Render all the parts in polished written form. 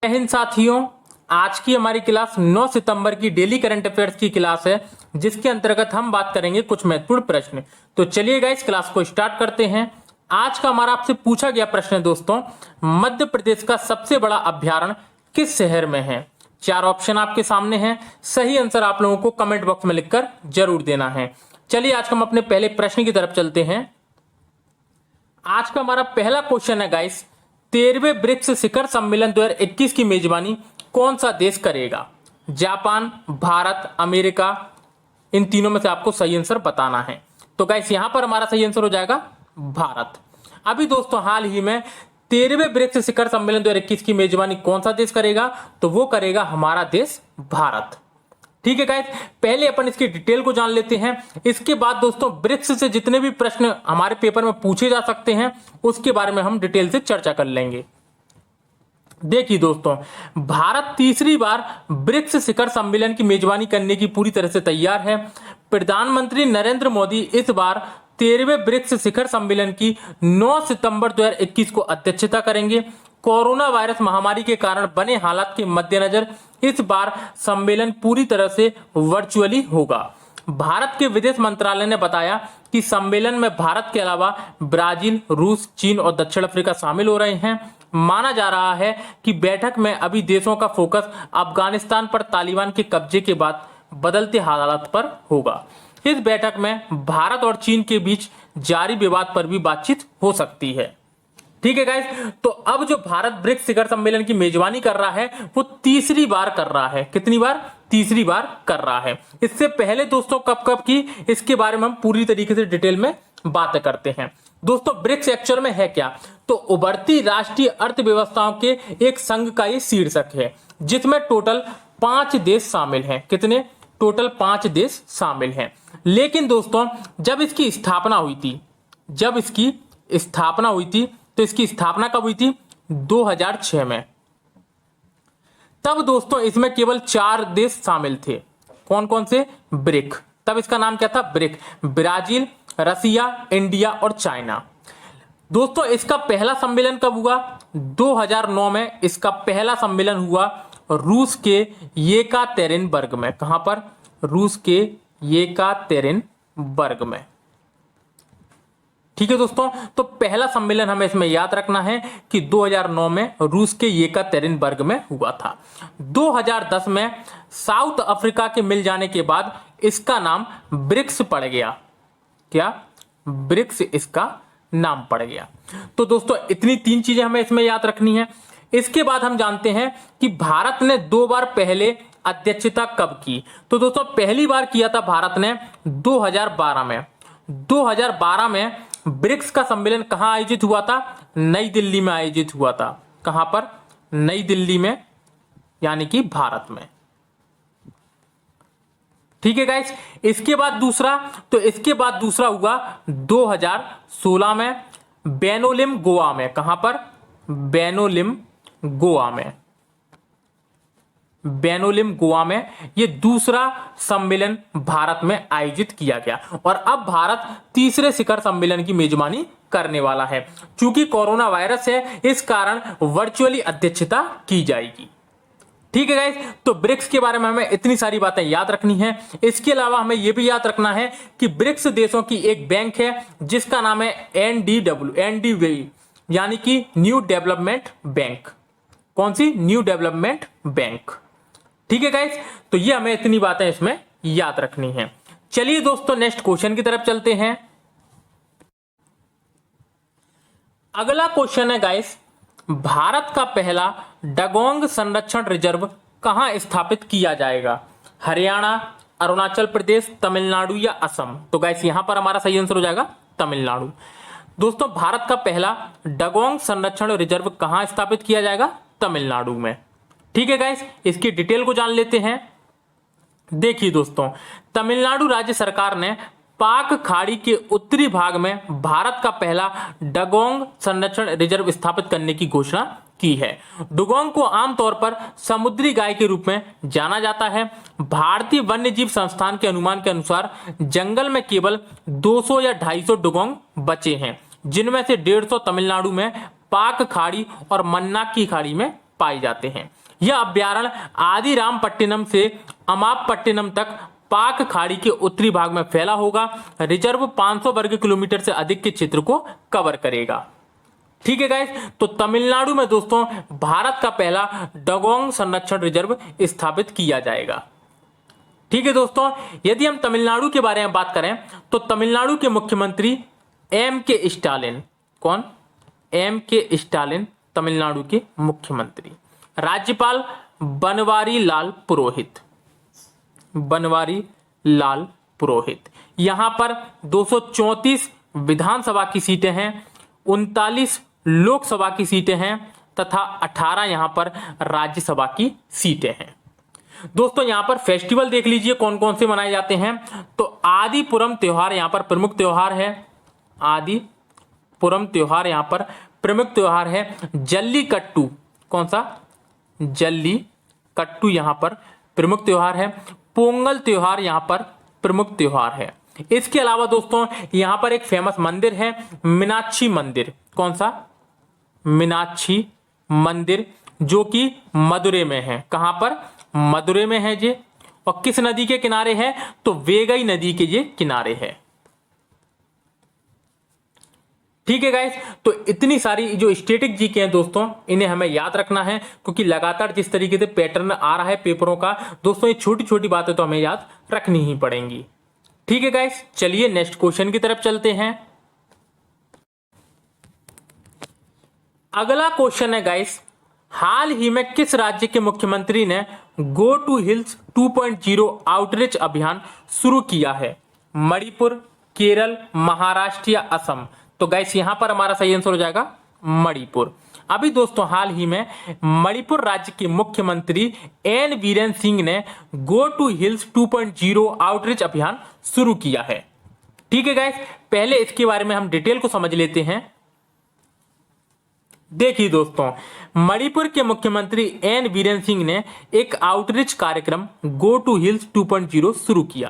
जय हिंद साथियों। आज की हमारी क्लास 9 सितंबर की डेली करंट अफेयर्स की क्लास है, जिसके अंतर्गत हम बात करेंगे कुछ महत्वपूर्ण प्रश्न। तो चलिए गाइस क्लास को स्टार्ट करते हैं। आज का हमारा आपसे पूछा गया प्रश्न है दोस्तों, मध्य प्रदेश का सबसे बड़ा अभ्यारण्य किस शहर में है। चार ऑप्शन आपके सामने हैं, सही आंसर आप लोगों को कमेंट बॉक्स में लिखकर जरूर देना है। चलिए आज हम अपने पहले प्रश्न की तरफ चलते हैं। आज का हमारा पहला क्वेश्चन है गाइस, 13वें ब्रिक्स शिखर सम्मेलन 2021 की मेजबानी कौन सा देश करेगा। जापान, भारत, अमेरिका, इन तीनों में से आपको सही आंसर बताना है। तो गाइस यहां पर हमारा सही आंसर हो जाएगा भारत। अभी दोस्तों हाल ही में 13वें ब्रिक्स शिखर सम्मेलन 2021 की मेजबानी कौन सा देश करेगा, तो वो करेगा हमारा देश भारत। ठीक है गाइस, पहले अपन इसकी डिटेल को जान लेते हैं। इसके बाद दोस्तों ब्रिक्स से जितने भी प्रश्न हमारे पेपर में पूछे जा सकते हैं उसके बारे में हम डिटेल से चर्चा कर लेंगे। देखिए दोस्तों, भारत तीसरी बार ब्रिक्स शिखर सम्मेलन की मेजबानी करने की पूरी तरह से तैयार है। प्रधानमंत्री नरेंद्र मोदी इस बार 13वें ब्रिक्स शिखर सम्मेलन की 9 सितंबर 2021 को अध्यक्षता करेंगे। कोरोना वायरस महामारी के कारण बने हालात के मद्देनजर इस बार सम्मेलन पूरी तरह से वर्चुअली होगा। भारत के विदेश मंत्रालय ने बताया कि सम्मेलन में भारत के अलावा ब्राजील, रूस, चीन और दक्षिण अफ्रीका शामिल हो रहे हैं। माना जा रहा है कि बैठक में अभी देशों का फोकस अफगानिस्तान पर तालिबान के कब्जे के बाद बदलते हालात पर होगा। इस बैठक में भारत और चीन के बीच जारी विवाद पर भी बातचीत हो सकती है। ठीक है गाइस, तो अब जो भारत ब्रिक्स शिखर सम्मेलन की मेजबानी कर रहा है वो तीसरी बार कर रहा है। कितनी बार? तीसरी बार कर रहा है। इससे पहले दोस्तों कब कब की, इसके बारे में हम पूरी तरीके से डिटेल में बातें करते हैं। दोस्तों ब्रिक्स एक्चुअल में है क्या, तो उभरती राष्ट्रीय अर्थव्यवस्थाओं के एक संघ का ये शीर्षक है, जिसमें टोटल 5 देश शामिल हैं। कितने? टोटल 5 देश शामिल हैं। लेकिन दोस्तों जब इसकी स्थापना हुई थी, तो इसकी स्थापना कब हुई थी? 2006 में। तब दोस्तों इसमें केवल 4 देश शामिल थे। कौन कौन से? ब्रिक। तब इसका नाम क्या था? ब्रिक। ब्राजील, रसिया, इंडिया और चाइना। दोस्तों इसका पहला सम्मेलन कब हुआ? 2009 में इसका पहला सम्मेलन हुआ रूस के येकातेरिनबर्ग में। कहां पर? रूस के येकातेरिनबर्ग में। ठीक है दोस्तों, तो पहला सम्मेलन हमें इसमें याद रखना है कि 2009 में रूस के येकातेरिनबर्ग में हुआ था। 2010 में साउथ अफ्रीका के मिल जाने के बाद इसका नाम ब्रिक्स पड़ गया। क्या? ब्रिक्स इसका नाम पड़ गया। तो दोस्तों इतनी 3 चीजें हमें इसमें याद रखनी है। इसके बाद हम जानते हैं कि भारत ने 2 बार पहले अध्यक्षता कब की। तो दोस्तों पहली बार किया था भारत ने 2012 में। 2012 में ब्रिक्स का सम्मेलन कहां आयोजित हुआ था? नई दिल्ली में आयोजित हुआ था। कहां पर? नई दिल्ली में, यानी कि भारत में। ठीक है गाइस, इसके बाद दूसरा हुआ 2016 में बेनोलिम गोवा में। कहां पर? बेनोलिम गोवा में ये दूसरा सम्मेलन भारत में आयोजित किया गया। और अब भारत तीसरे शिखर सम्मेलन की मेजबानी करने वाला है। चूंकि कोरोना वायरस है इस कारण वर्चुअली अध्यक्षता की जाएगी। ठीक है गाइस, तो ब्रिक्स के बारे में हमें इतनी सारी बातें याद रखनी है। इसके अलावा हमें यह भी याद रखना है कि ब्रिक्स देशों की एक बैंक है जिसका नाम है NDW, यानी कि न्यू डेवलपमेंट बैंक। कौन सी? New development bank. ठीक है गाइस, तो ये हमें इतनी बातें इसमें याद रखनी है। चलिए दोस्तों नेक्स्ट क्वेश्चन की तरफ चलते हैं। अगला क्वेश्चन है गाइस, भारत का पहला डगोंग संरक्षण रिजर्व कहां स्थापित किया जाएगा? हरियाणा, अरुणाचल प्रदेश, तमिलनाडु या असम? तो गाइस यहां पर हमारा सही आंसर हो जाएगा तमिलनाडु। दोस्तों भारत का पहला डगोंग संरक्षण रिजर्व कहां स्थापित किया जाएगा? तमिलनाडु में। ठीक है गाइस, इसकी डिटेल को जान लेते हैं। देखिए दोस्तों, तमिलनाडु राज्य सरकार ने पाक खाड़ी के उत्तरी भाग में भारत का पहला डगोंग संरक्षण रिजर्व स्थापित करने की घोषणा की है। डुगोंग को आमतौर पर समुद्री गाय के रूप में जाना जाता है। भारतीय वन्यजीव संस्थान के अनुमान के अनुसार जंगल में केवल 200 या 250 डुगोंग बचे हैं, जिनमें से 150 तमिलनाडु में पाक खाड़ी और मन्नाकी खाड़ी में पाए जाते हैं। यह अभ्यारण्य आदिरामपट्टिनम से अमापट्टिनम तक पाक खाड़ी के उत्तरी भाग में फैला होगा। रिजर्व 500 वर्ग किलोमीटर से अधिक के क्षेत्र को कवर करेगा। ठीक है गाइस, तो तमिलनाडु में दोस्तों भारत का पहला डगोंग संरक्षण रिजर्व स्थापित किया जाएगा। ठीक है दोस्तों, यदि हम तमिलनाडु के बारे में बात करें तो तमिलनाडु के मुख्यमंत्री एम के स्टालिन, कौन? एम के स्टालिन तमिलनाडु के मुख्यमंत्री। राज्यपाल बनवारी लाल पुरोहित, बनवारी लाल पुरोहित। यहां पर 234 विधानसभा की सीटें हैं, 39 लोकसभा की सीटें हैं तथा 18 यहां पर राज्यसभा की सीटें हैं। दोस्तों यहां पर फेस्टिवल देख लीजिए कौन कौन से मनाए जाते हैं। तो आदिपुरम त्योहार यहां पर प्रमुख त्योहार है, आदिपुरम त्योहार यहां पर प्रमुख त्योहार है। जल्लीकट्टू, कौन सा? जल्लीकट्टू यहां पर प्रमुख त्योहार है। पोंगल त्योहार यहां पर प्रमुख त्योहार है। इसके अलावा दोस्तों यहां पर एक फेमस मंदिर है, मीनाक्षी मंदिर। कौन सा? मीनाक्षी मंदिर, जो कि मदुरै में है। कहां पर? मदुरै में है जी। और किस नदी के किनारे है? तो वेगई नदी के ये किनारे है। ठीक है गाइस, तो इतनी सारी जो स्टैटिक जीके हैं दोस्तों, इन्हें हमें याद रखना है, क्योंकि लगातार जिस तरीके से पैटर्न आ रहा है पेपरों का दोस्तों, ये छोटी छोटी बातें तो हमें याद रखनी ही पड़ेंगी। ठीक है गाइस, चलिए नेक्स्ट क्वेश्चन की तरफ चलते हैं। अगला क्वेश्चन है गाइस, हाल ही में किस राज्य के मुख्यमंत्री ने गो टू हिल्स 2.0 आउटरीच अभियान शुरू किया है? मणिपुर, केरल, महाराष्ट्र या असम? तो गाइस यहां पर हमारा सही आंसर हो जाएगा मणिपुर। अभी दोस्तों हाल ही में मणिपुर राज्य के मुख्यमंत्री एन बीरेन सिंह ने गो टू हिल्स 2.0 आउटरीच अभियान शुरू किया है। ठीक है गाइस, पहले इसके बारे में हम डिटेल को समझ लेते हैं। देखिए दोस्तों, मणिपुर के मुख्यमंत्री एन बीरेन सिंह ने एक आउटरीच कार्यक्रम गो टू हिल्स 2.0 शुरू किया,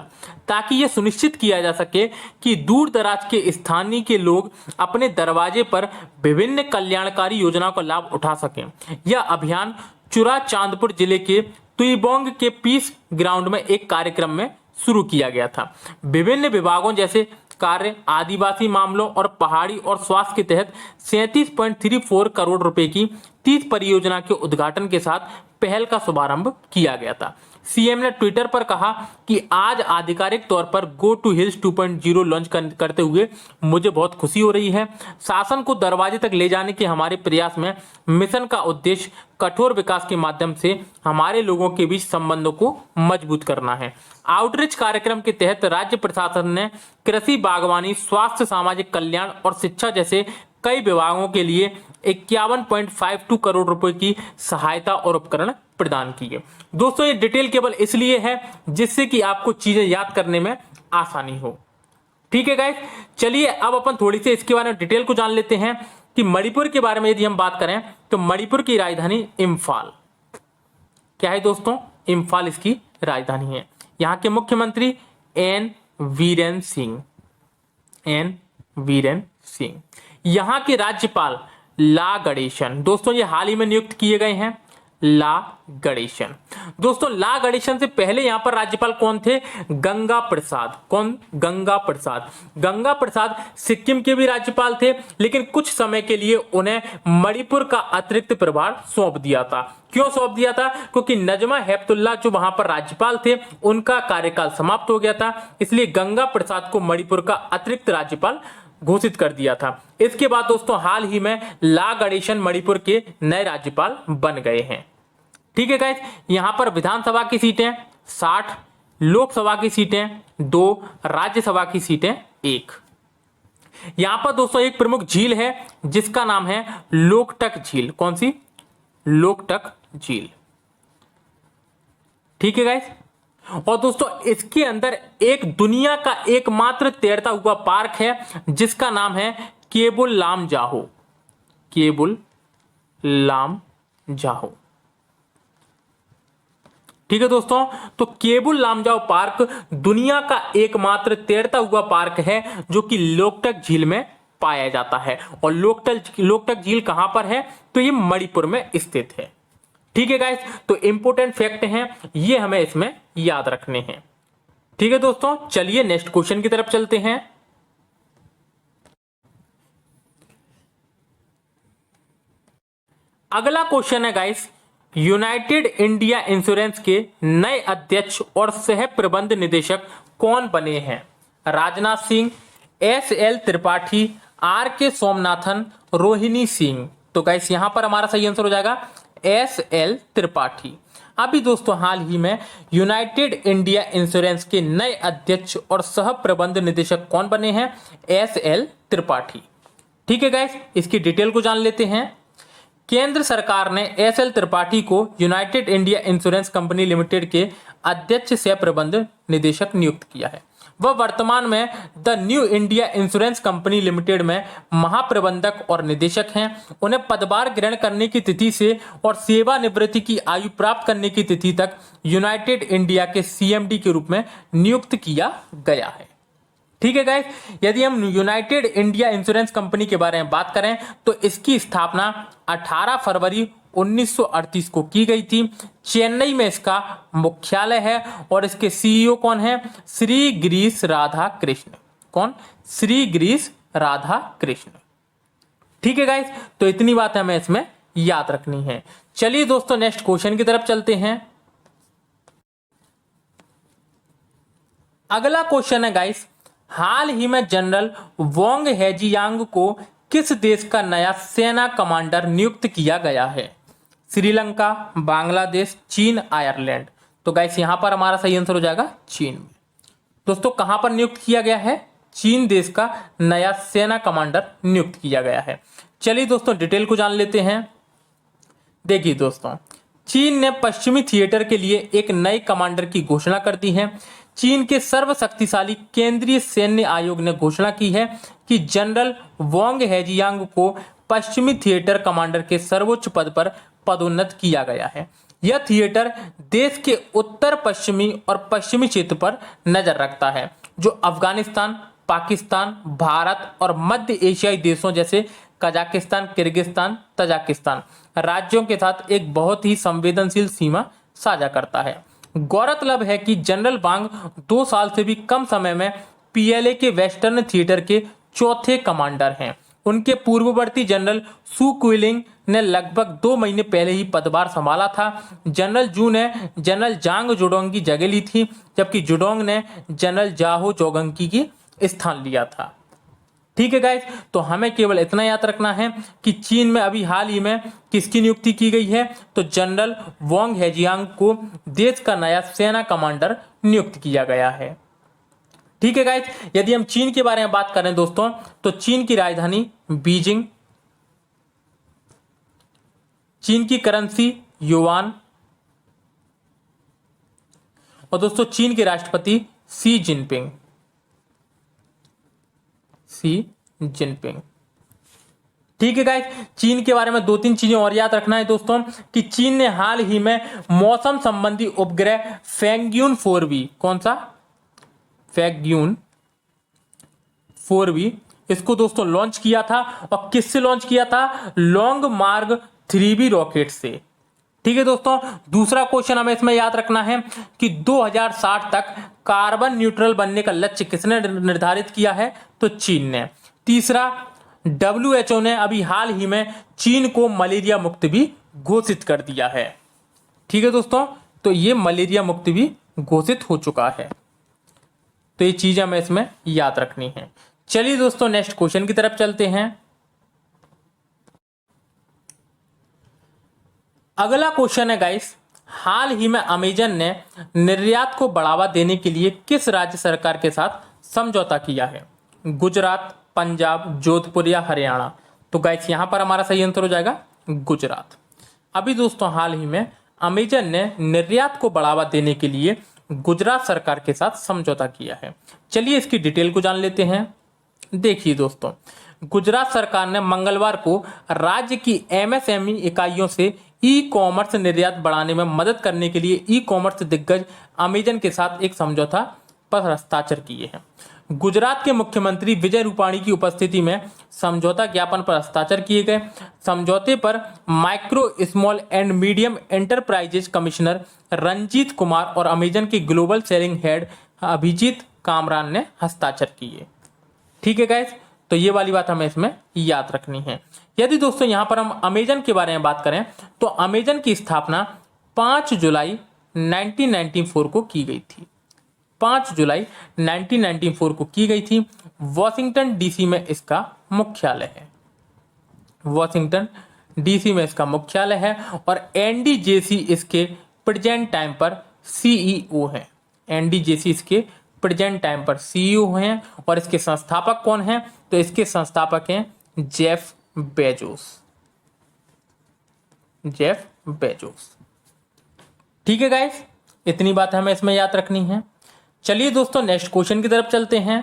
ताकि यह सुनिश्चित किया जा सके कि दूर दराज के स्थानीय के लोग अपने दरवाजे पर विभिन्न कल्याणकारी योजनाओं का लाभ उठा सकें। यह अभियान चुराचांदपुर जिले के तुईबोंग के पीस ग्राउंड में एक कार्यक्रम में शुरू किया गया था। विभिन्न विभागों जैसे कार्य, आदिवासी मामलों और पहाड़ी और स्वास्थ्य के तहत 37.34 करोड़ रुपए की 30 परियोजना के उद्घाटन के साथ पहल का शुभारंभ किया गया था। सीएम ने ट्विटर पर कहा कि आज आधिकारिक तौर पर गो टू हिल्स 2.0 लॉन्च करते हुए मुझे बहुत खुशी हो रही है। शासन को दरवाजे तक ले जाने के हमारे प्रयास में मिशन का उद्देश्य कठोर विकास के माध्यम से हमारे लोगों के बीच संबंधों को मजबूत करना है। आउटरीच कार्यक्रम के तहत राज्य प्रशासन ने कृषि, बागवानी, स्वास्थ्य, सामाजिक कल्याण और शिक्षा जैसे कई विभागों के लिए 51.52 करोड़ रुपए की सहायता और उपकरण प्रदान किए। दोस्तों ये डिटेल केवल इसलिए है जिससे कि आपको चीजें याद करने में आसानी हो। ठीक है गाइस, चलिए अब अपन थोड़ी सी इसके बारे में डिटेल को जान लेते हैं कि मणिपुर के बारे में यदि हम बात करें तो मणिपुर की राजधानी इम्फाल क्या है दोस्तों? इम्फाल इसकी राजधानी है। यहाँ के मुख्यमंत्री एन बीरेन सिंह, एन बीरेन सिंह। यहाँ के राज्यपाल ला गणेशन, दोस्तों ये हाल ही में नियुक्त किए गए हैं, ला गणेशन। दोस्तों ला गणेशन से पहले यहां पर राज्यपाल कौन थे? गंगा प्रसाद। कौन? गंगा प्रसाद। गंगा प्रसाद सिक्किम के भी राज्यपाल थे, लेकिन कुछ समय के लिए उन्हें मणिपुर का अतिरिक्त प्रभार सौंप दिया था। क्यों सौंप दिया था? क्योंकि नजमा हेपतुल्ला जो वहां पर राज्यपाल थे उनका कार्यकाल समाप्त हो गया था, इसलिए गंगा प्रसाद को मणिपुर का अतिरिक्त राज्यपाल घोषित कर दिया था। इसके बाद दोस्तों हाल ही में ला गणेशन मणिपुर के नए राज्यपाल बन गए हैं। ठीक है गाइस, यहां पर विधानसभा की सीटें 60, लोकसभा की सीटें 2, राज्यसभा की सीटें 1। यहां पर दोस्तों एक प्रमुख झील है जिसका नाम है लोकटक झील। कौन सी? लोकटक झील। ठीक है गाइस, और दोस्तों इसके अंदर एक दुनिया का एकमात्र तैरता हुआ पार्क है जिसका नाम है केबुल लामजाओ। केबुल लामजाओ। ठीक है दोस्तों, तो केबुल लामजाओ पार्क दुनिया का एकमात्र तैरता हुआ पार्क है जो कि लोकटक झील में पाया जाता है। और लोकटक झील कहां पर है? तो ये मणिपुर में स्थित है। ठीक है गाइस, तो इंपोर्टेंट फैक्ट हैं ये हमें इसमें याद रखने हैं। ठीक है दोस्तों, चलिए नेक्स्ट क्वेश्चन की तरफ चलते हैं। अगला क्वेश्चन है गाइस, यूनाइटेड इंडिया इंश्योरेंस के नए अध्यक्ष और सह प्रबंध निदेशक कौन बने हैं? राजनाथ सिंह, एस.एल. त्रिपाठी, आर.के. सोमनाथन, रोहिणी सिंह। तो गाइस यहां पर हमारा सही आंसर हो जाएगा एस.एल. त्रिपाठी। अभी दोस्तों हाल ही में यूनाइटेड इंडिया इंश्योरेंस के नए अध्यक्ष और सह प्रबंध निदेशक कौन बने हैं? एस.एल. त्रिपाठी। ठीक है गाइस, इसकी डिटेल को जान लेते हैं। केंद्र सरकार ने एस.एल. त्रिपाठी को United India insurance company limited के अध्यक्ष सह प्रबंध निदेशक नियुक्त किया है। वह वर्तमान में the new India insurance company limited में महाप्रबंधक और निदेशक हैं। उन्हें पदभार ग्रहण करने की तिथि से और सेवानिवृत्ति की आयु प्राप्त करने की तिथि तक यूनाइटेड इंडिया के सीएमडी के रूप में नियुक्त किया गया है। ठीक है गाइस, यदि हम यूनाइटेड इंडिया इंश्योरेंस कंपनी के बारे में बात करें तो इसकी स्थापना 18 फरवरी 1938 को की गई थी। चेन्नई में इसका मुख्यालय है और इसके सीईओ कौन है? श्री गिरीश राधा कृष्ण। कौन? श्री गिरीश राधा कृष्ण। ठीक है गाइस, तो इतनी बात हमें इसमें याद रखनी है। चलिए दोस्तों नेक्स्ट क्वेश्चन की तरफ चलते हैं। अगला क्वेश्चन है गाइस, हाल ही में जनरल वोंग हेजियांग को किस देश का नया सेना कमांडर नियुक्त किया गया है? श्रीलंका, बांग्लादेश, चीन, आयरलैंड। तो गाइस यहां पर हमारा सही आंसर हो जाएगा चीन में। दोस्तों कहां पर नियुक्त किया गया है? चीन देश का नया सेना कमांडर नियुक्त किया गया है। चलिए दोस्तों डिटेल को जान लेते हैं। देखिए दोस्तों, चीन ने पश्चिमी थिएटर के लिए एक नए कमांडर की घोषणा कर दी है। चीन के सर्वशक्तिशाली केंद्रीय सैन्य आयोग ने घोषणा की है कि जनरल वोंग हेजियांग को पश्चिमी थिएटर कमांडर के सर्वोच्च पद पर पदोन्नत किया गया है। यह थिएटर देश के उत्तर पश्चिमी और पश्चिमी क्षेत्र पर नजर रखता है, जो अफगानिस्तान, पाकिस्तान, भारत और मध्य एशियाई देशों जैसे कजाकिस्तान, किर्गिस्तान, तजाकिस्तान राज्यों के साथ एक बहुत ही संवेदनशील सीमा साझा करता है। गौरतलब है कि जनरल वांग 2 साल से भी कम समय में पीएलए के वेस्टर्न थिएटर के चौथे कमांडर हैं। उनके पूर्ववर्ती जनरल सू क्विलिंग ने लगभग 2 महीने पहले ही पदभार संभाला था। जनरल जू ने जनरल जांग जोडोंग की जगह ली थी, जबकि जोडोंग ने जनरल जाहो जोगंकी की स्थान लिया था। ठीक है गाइस, तो हमें केवल इतना याद रखना है कि चीन में अभी हाल ही में किसकी नियुक्ति की गई है? तो जनरल वोंग हेजियांग को देश का नया सेना कमांडर नियुक्त किया गया है। ठीक है गाइस, यदि हम चीन के बारे में बात करें दोस्तों, तो चीन की राजधानी बीजिंग, चीन की करेंसी युआन, और दोस्तों चीन के राष्ट्रपति शी जिनपिंग। ठीक है गाइस, चीन के बारे में 2-3 चीजें और याद रखना है दोस्तों कि चीन ने हाल ही में मौसम संबंधी उपग्रह फेंग्यून 4B, कौन सा? फेंग्यून 4B, इसको दोस्तों लॉन्च किया था। और किससे लॉन्च किया था? लॉन्ग मार्ग 3B रॉकेट से। ठीक है दोस्तों, दूसरा क्वेश्चन हमें इसमें याद रखना है कि 2060 तक कार्बन न्यूट्रल बनने का लक्ष्य किसने निर्धारित किया है? तो चीन ने। तीसरा, WHO ने अभी हाल ही में चीन को मलेरिया मुक्त भी घोषित कर दिया है। ठीक है दोस्तों, तो ये मलेरिया मुक्त भी घोषित हो चुका है। तो ये चीज हमें इसमें याद रखनी है। चलिए दोस्तों नेक्स्ट क्वेश्चन की तरफ चलते हैं। अगला क्वेश्चन है गाइस, हाल ही में अमेजन ने निर्यात को बढ़ावा देने के लिए किस राज्य सरकार के साथ समझौता किया है? गुजरात, पंजाब, जोधपुर या हरियाणा। तो गाइस यहां पर हमारा सही आंसर हो जाएगा गुजरात। अभी दोस्तों हाल ही में अमेजन ने निर्यात को बढ़ावा देने के लिए गुजरात सरकार के साथ समझौता किया है। चलिए इसकी डिटेल को जान लेते हैं। देखिए दोस्तों, गुजरात सरकार ने मंगलवार को राज्य की एमएसएमई इकाइयों से ई कॉमर्स निर्यात बढ़ाने में मदद करने के लिए ई कॉमर्स दिग्गज अमेजन के साथ एक समझौता पर हस्ताक्षर किए हैं। गुजरात के मुख्यमंत्री विजय रूपाणी की उपस्थिति में समझौता ज्ञापन पर हस्ताक्षर किए गए। समझौते पर micro small and medium enterprises commissioner Ranjeet Kumar और अमेजन के global selling head Abhijeet Kamran ने हस्ताक्षर किए। ठीक है गाइस, तो ये वाली बात हमें इसमें याद रखनी है। यदि दोस्तों यहां पर हम अमेजन के बारे में बात करें तो अमेजन की स्थापना 5 जुलाई 1994 को की गई थी। 5 जुलाई 1994 को की गई थी। वॉशिंगटन डीसी में इसका मुख्यालय है। वॉशिंगटन डीसी में इसका मुख्यालय है और एनडीजेसी इसके प्रेजेंट टाइम पर सीईओ है। एनडीजेसी इसके प्रेजेंट टाइम पर सीईओ हैं और इसके संस्थापक कौन हैं? तो इसके संस्थापक हैं जेफ बेजोस। Jeff Bezos. ठीक है गाइस, इतनी बात हमें इसमें याद रखनी है। चलिए दोस्तों नेक्स्ट क्वेश्चन की तरफ चलते हैं।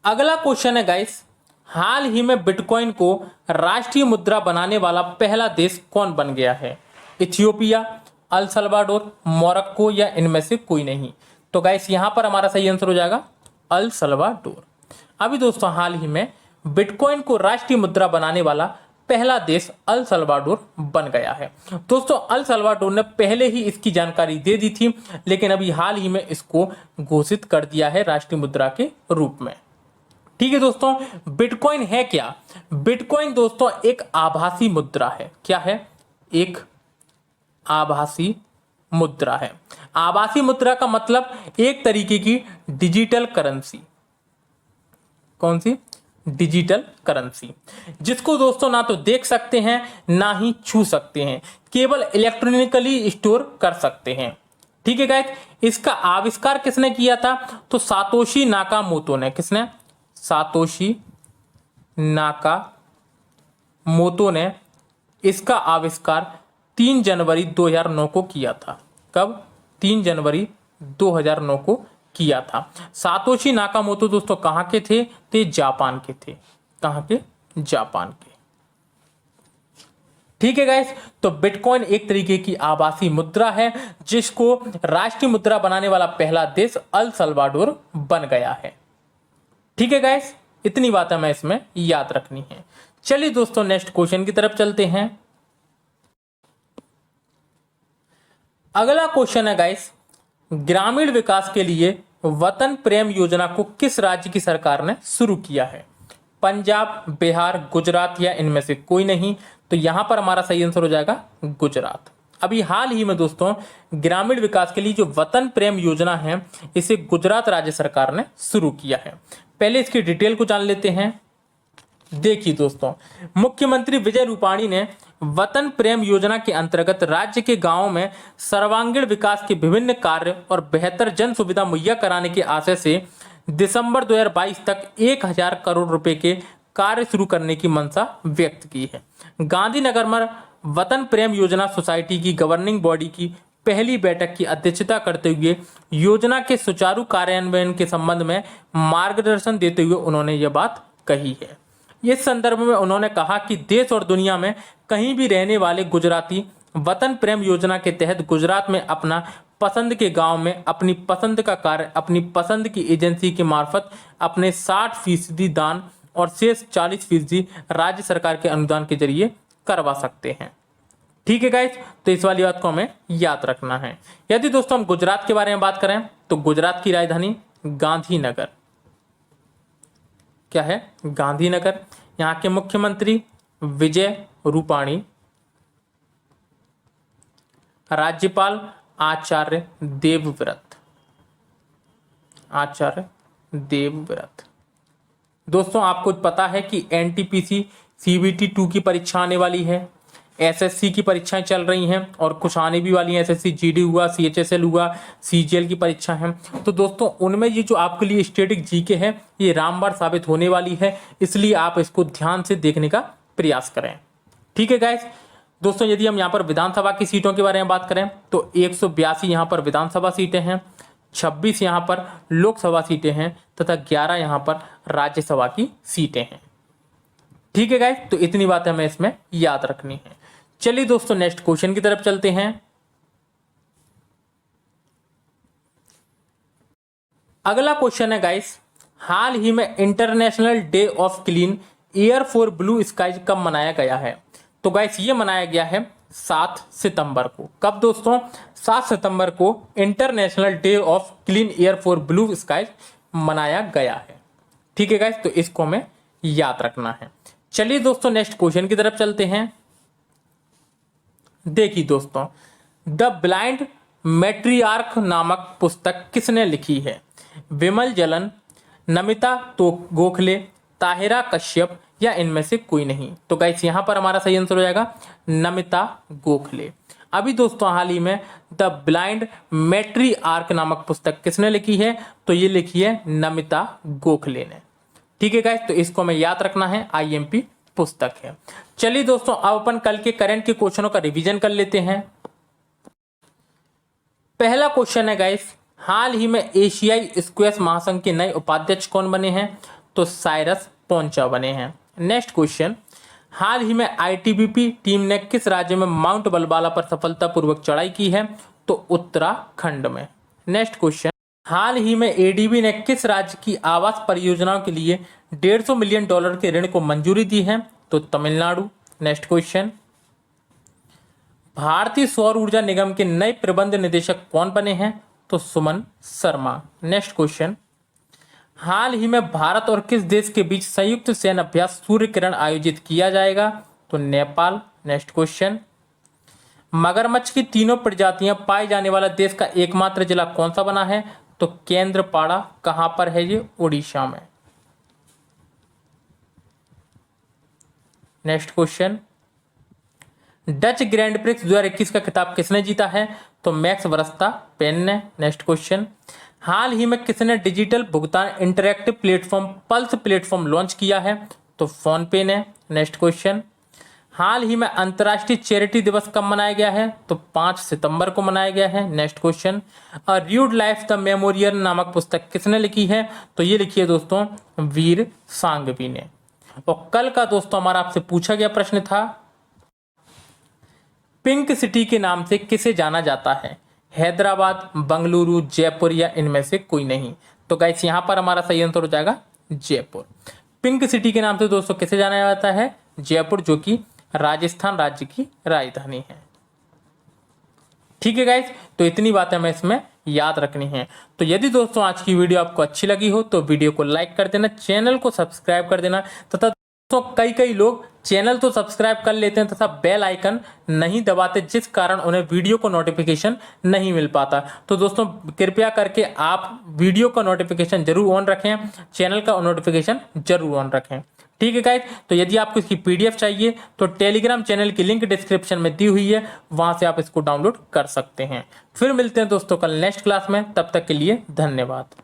अगला क्वेश्चन है गाइस, हाल ही में बिटकॉइन को राष्ट्रीय मुद्रा बनाने वाला पहला देश कौन बन गया है? इथियोपिया, अल सल्वाडोर, मोरक्को या इनमें से कोई नहीं? तो गाइस यहां पर हमारा सही आंसर हो जाएगा अल सल्वाडोर। अभी दोस्तों हाल ही में बिटकॉइन को राष्ट्रीय मुद्रा बनाने वाला पहला देश अल सल्वाडोर बन गया है। दोस्तों अल सल्वाडोर ने पहले ही इसकी जानकारी दे दी थी, लेकिन अभी हाल ही में इसको घोषित कर दिया है राष्ट्रीय मुद्रा के रूप में। ठीक है दोस्तों, बिटकॉइन है क्या? बिटकॉइन दोस्तों एक आभासी मुद्रा है। क्या है? एक आभासी मुद्रा है। आभासी मुद्रा का मतलब एक तरीके की डिजिटल करेंसी। कौन सी? डिजिटल करेंसी, जिसको दोस्तों ना तो देख सकते हैं ना ही छू सकते हैं, केवल इलेक्ट्रॉनिकली स्टोर कर सकते हैं। ठीक है गाइस, इसका आविष्कार किसने किया था? तो सातोशी नाकामोतो ने। किसने? सातोशी नाकामोतो ने इसका आविष्कार 3 जनवरी 2009 को किया था। कब? 3 जनवरी 2009 को किया था। सातोशी नाकामोतो दोस्तों कहां के थे? ते जापान के थे। कहां के? जापान के। ठीक है गाइस, तो बिटकॉइन एक तरीके की आभासी मुद्रा है जिसको राष्ट्रीय मुद्रा बनाने वाला पहला देश अल सल्वाडोर बन गया है। ठीक है गाइस, इतनी बात हमें इसमें याद रखनी है। चलिए दोस्तों नेक्स्ट क्वेश्चन की तरफ चलते हैं। अगला क्वेश्चन है गाइस, ग्रामीण विकास के लिए वतन प्रेम योजना को किस राज्य की सरकार ने शुरू किया है? पंजाब, बिहार, गुजरात या इनमें से कोई नहीं? तो यहां पर हमारा सही आंसर हो जाएगा गुजरात। अभी हाल ही में दोस्तों ग्रामीण विकास के लिए जो वतन प्रेम योजना है इसे गुजरात राज्य सरकार ने शुरू किया है। पहले इसकी डिटेल को जान लेते हैं। देखिए दोस्तों, मुख्यमंत्री विजय रूपाणी ने वतन प्रेम योजना के अंतर्गत राज्य के गांवों में सर्वांगीण विकास के विभिन्न कार्य और बेहतर जन सुविधा मुहैया कराने के आशय से दिसंबर 2022 तक 1000 करोड़ रुपए के कार्य शुरू करने की मंशा व्यक्त की है। गांधीनगर में वतन प्रेम योजना सोसाइटी की गवर्निंग बॉडी की पहली बैठक की अध्यक्षता करते हुए योजना के सुचारू कार्यान्वयन के संबंध में मार्गदर्शन देते हुए उन्होंने यह बात कही है। इस संदर्भ में उन्होंने कहा कि देश और दुनिया में कहीं भी रहने वाले गुजराती वतन प्रेम योजना के तहत गुजरात में अपना पसंद के गांव में अपनी पसंद का कार्य अपनी पसंद की एजेंसी के मार्फत अपने 60% दान और शेष 40% राज्य सरकार के अनुदान के जरिए करवा सकते हैं। ठीक है गाइस, तो इस वाली बात को हमें याद रखना है। यदि दोस्तों हम गुजरात के बारे में बात करें तो गुजरात की राजधानी गांधीनगर। क्या है? गांधीनगर। यहाँ के मुख्यमंत्री विजय रूपाणी, राज्यपाल आचार्य देवव्रत। आचार्य देवव्रत। दोस्तों आपको पता है कि एनटीपीसी सीबीटी 2 की परीक्षा आने वाली है, एसएससी की परीक्षाएं चल रही हैं और कुछ आने भी वाली हैं। एसएससी जीडी हुआ, सीएचएसएल हुआ, सीजीएल की परीक्षा है। तो दोस्तों उनमें ये जो आपके लिए स्टैटिक जीके है ये रामबाण साबित होने वाली है, इसलिए आप इसको ध्यान से देखने का प्रयास करें। ठीक है गाइस, दोस्तों यदि हम यहाँ पर विधानसभा की सीटों के बारे में बात करें तो 182 यहाँ पर विधानसभा सीटें हैं, 26 यहाँ पर लोकसभा सीटें हैं तथा 11 यहाँ पर राज्यसभा की सीटें हैं। ठीक है गाइस, तो इतनी बातें हमें इसमें याद रखनी है। चलिए दोस्तों नेक्स्ट क्वेश्चन की तरफ चलते हैं। अगला क्वेश्चन है गाइस, हाल ही में international day of clean air for blue skies कब मनाया गया है? तो गाइस ये मनाया गया है 7 सितंबर को। कब दोस्तों? 7 सितंबर को international day of clean air for blue skies मनाया गया है। ठीक है गाइस, तो इसको हमें याद रखना है। चलिए दोस्तों नेक्स्ट क्वेश्चन की तरफ चलते हैं। देखिए दोस्तों, द ब्लाइंड मैट्रियार्क नामक पुस्तक किसने लिखी है? विमल जलन, नमिता तो गोखले, ताहिरा कश्यप या इनमें से कोई नहीं? तो गाइस यहाँ पर हमारा सही आंसर हो जाएगा नमिता गोखले। अभी दोस्तों हाल ही में द ब्लाइंड मैट्रियार्क नामक पुस्तक किसने लिखी है? तो ये लिखी है नमिता गोखले ने। ठीक है गाइस, तो इसको हमें याद रखना है, आईएमपी पुस्तक है। चलिए दोस्तों अब अपन कल के करंट के क्वेश्चनों का रिवीजन कर लेते हैं। पहला क्वेश्चन है गाइस, हाल ही में एशियाई स्क्वैश महासंघ के नए उपाध्यक्ष कौन बने हैं? तो साइरस पोंचा बने हैं। नेक्स्ट क्वेश्चन, हाल ही में आईटीबीपी टीम ने किस राज्य में माउंट बलबाला पर सफलतापूर्वक चढ़ाई की है? तो उत्तराखंड में। नेक्स्ट क्वेश्चन, हाल ही में एडीबी ने किस राज्य की आवास परियोजनाओं के लिए $150 मिलियन के ऋण को मंजूरी दी है? तो तमिलनाडु। नेक्स्ट क्वेश्चन, भारतीय सौर ऊर्जा निगम के नए प्रबंध निदेशक कौन बने हैं? तो सुमन शर्मा। नेक्स्ट क्वेश्चन, हाल ही में भारत और किस देश के बीच संयुक्त सैन्य अभ्यास सूर्य किरण आयोजित किया जाएगा? तो नेपाल। नेक्स्ट क्वेश्चन, मगरमच्छ की तीनों प्रजातियां पाए जाने वाला देश का एकमात्र जिला कौन सा बना है? तो केंद्रपाड़ा। कहां पर है ये? उड़ीसा में। Next question, Dutch grand prix 2021 का खिताब किसने जीता है? तो मैक्स वर्स्टापेन ने। नेक्स्ट क्वेश्चन, हाल ही में किसने डिजिटल भुगतान interactive platform pulse platform launch किया है? तो फोन पे ने। नेक्स्ट क्वेश्चन, हाल ही में अंतर्राष्ट्रीय चैरिटी दिवस कब मनाया गया है? तो 5 सितंबर को मनाया गया है। Next question, a rude life the memorial नामक पुस्तक किसने लिखी है? तो ये लिखी है दोस्तों वीर सांघवी ने। और कल का दोस्तों हमारा आपसे पूछा गया प्रश्न था, पिंक सिटी के नाम से किसे जाना जाता है? हैदराबाद, बंगलुरु, जयपुर या इनमें से कोई नहीं? तो गाइस यहाँ पर हमारा सही आंसर हो जाएगा जयपुर। पिंक सिटी के नाम से दोस्तों किसे जाना जाता है? जयपुर, जो कि राजस्थान राज्य की राजधानी है। ठीक है गाइस, तो इतनी बातें हमें इसमें याद रखनी है। तो यदि दोस्तों आज की वीडियो आपको अच्छी लगी हो तो वीडियो को लाइक कर देना, चैनल को सब्सक्राइब कर देना, तथा दोस्तों कई लोग चैनल तो सब्सक्राइब कर लेते हैं तथा बेल आइकन नहीं दबाते, जिस कारण उन्हें वीडियो को नोटिफिकेशन नहीं मिल पाता। तो दोस्तों कृपया करके आप वीडियो का नोटिफिकेशन जरूर ऑन रखें, चैनल का नोटिफिकेशन जरूर ऑन रखें। ठीक है गाइस, तो यदि आपको इसकी पीडीएफ चाहिए तो टेलीग्राम चैनल की लिंक डिस्क्रिप्शन में दी हुई है, वहां से आप इसको डाउनलोड कर सकते हैं। फिर मिलते हैं दोस्तों कल नेक्स्ट क्लास में, तब तक के लिए धन्यवाद।